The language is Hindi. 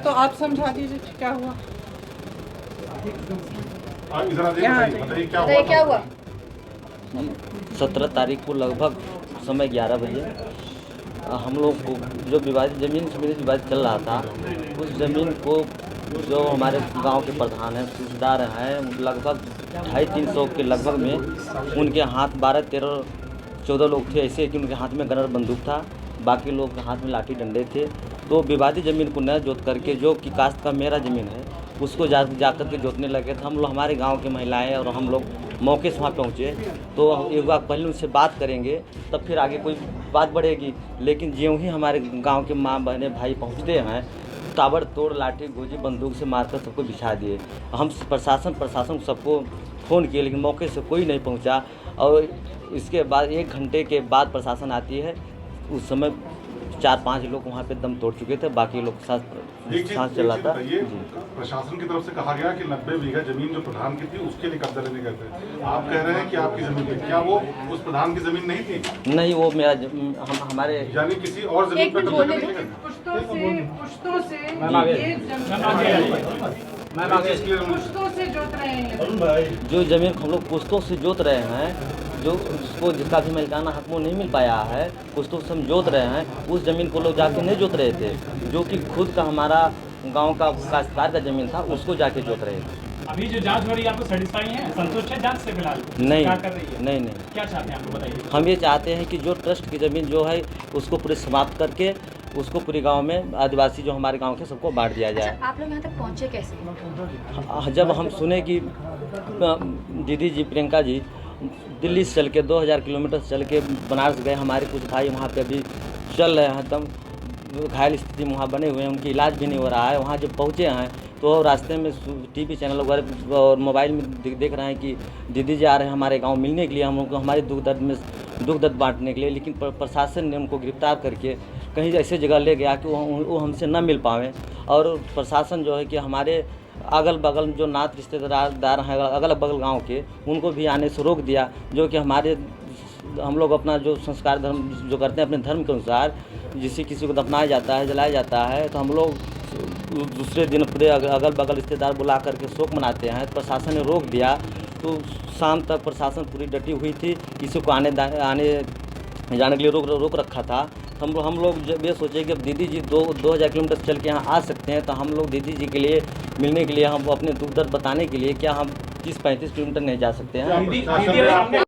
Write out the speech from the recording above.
तो आप समझा दीजिए क्या हुआ। बताइए क्या हुआ। 17 तारीख को लगभग समय 11 बजे हम लोग को जो विवादित ज़मीन से विवाद चल रहा था, उस ज़मीन को जो हमारे गांव के प्रधान हैं, सूबेदार हैं, लगभग 250-300 के लगभग में उनके हाथ 12-13-14 लोग थे ऐसे कि उनके हाथ में गनर बंदूक था, बाकी लोग के हाथ में लाठी डंडे थे। तो विवादित ज़मीन को न जोत करके जो कि काश्त का मेरा ज़मीन है उसको जा कर के जोतने लगे। तो हम लोग, हमारे गांव की महिलाएं और हम लोग मौके से वहाँ पहुँचे। तो एक बार पहले उनसे बात करेंगे तब फिर आगे कोई बात बढ़ेगी। लेकिन ज्यों ही हमारे गांव के माँ बहने भाई पहुँचते हैं, ताबड़तोड़ लाठी गोजी बंदूक से मारकर सबको बिछा दिए। हम प्रशासन सबको फ़ोन किए लेकिन मौके से कोई नहीं पहुंचा। और इसके बाद 1 घंटे के बाद प्रशासन आती है। उस समय 4-5 लोग वहाँ पे दम तोड़ चुके थे, बाकी लोग सांस चला था। प्रशासन की तरफ से कहा गया कि 90 बीघा जमीन जो प्रधान की थी उसके लिए कब्जा लेने गए थे। आप कह रहे हैं कि आपकी जमीन थी, क्या वो उस प्रधान की जमीन नहीं थी? नहीं, वो मेरा हमारे यानी किसी और जमीन पर कब्जा करने गए? पुश्तों से जोत रहे हैं। जो ज़मीन हम लोग पुश्तों से जोत रहे हैं, जो उसको जिसका भी मालिकाना हक वो नहीं मिल पाया है, पुश्तों से हम जोत रहे हैं, उस ज़मीन को लोग जाके नहीं जोत रहे थे। जो कि खुद का हमारा गांव का काश्तकार का ज़मीन था उसको जाके जोत रहे थे। अभी जो जांच हो रही है आपको सेटिस्फाई है, संतुष्ट है जांच से फिलहाल? नहीं, क्या कर रही है? नहीं। क्या चाहते हैं आपको बताइए। हम ये चाहते हैं कि जो ट्रस्ट की ज़मीन जो है उसको पूरे समाप्त करके उसको पूरे गांव में आदिवासी जो हमारे गांव के सबको बांट दिया जाए। अच्छा, आप लोग यहाँ तक पहुँचे कैसे? जब हम सुने कि दीदी जी प्रियंका जी दिल्ली से चल के 2000 किलोमीटर चल के बनारस गए, हमारे कुछ भाई वहाँ पे अभी चल रहे हैं, तब घायल स्थिति में वहाँ बने हुए हैं, उनकी इलाज भी नहीं हो रहा है। वहाँ जब पहुँचे हैं तो रास्ते में टीवी चैनल वगैरह और मोबाइल में देख रहे हैं कि दीदी जी आ रहे हैं हमारे गांव मिलने के लिए, हम लोग को हमारे दुख दर्द बांटने के लिए। लेकिन प्रशासन ने उनको गिरफ्तार करके कहीं ऐसे जगह ले गया कि वो हमसे न मिल पाएँ। और प्रशासन जो है कि हमारे अगल बगल जो नात रिश्तेदार हैं अगल बगल गांव के, उनको भी आने से रोक दिया। जो कि हम लोग अपना जो संस्कार धर्म जो करते हैं अपने धर्म के अनुसार, जिसे किसी को दफनाया जाता है, जलाया जाता है, तो हम लोग दूसरे दिन पूरे अगल बगल रिश्तेदार बुला करके शोक मनाते हैं। प्रशासन ने रोक दिया। तो शाम तक प्रशासन पूरी डटी हुई थी, किसी को आने जाने के लिए रोक रखा था। हम लोग जब ये सोचे कि अब दीदी जी 2000 किलोमीटर चल के यहाँ आ सकते हैं, तो हम लोग दीदी जी के लिए मिलने के लिए, हम अपने दुख दर्द बताने के लिए क्या हम 30-35 किलोमीटर नहीं जा सकते हैं। दीदी अगर आपने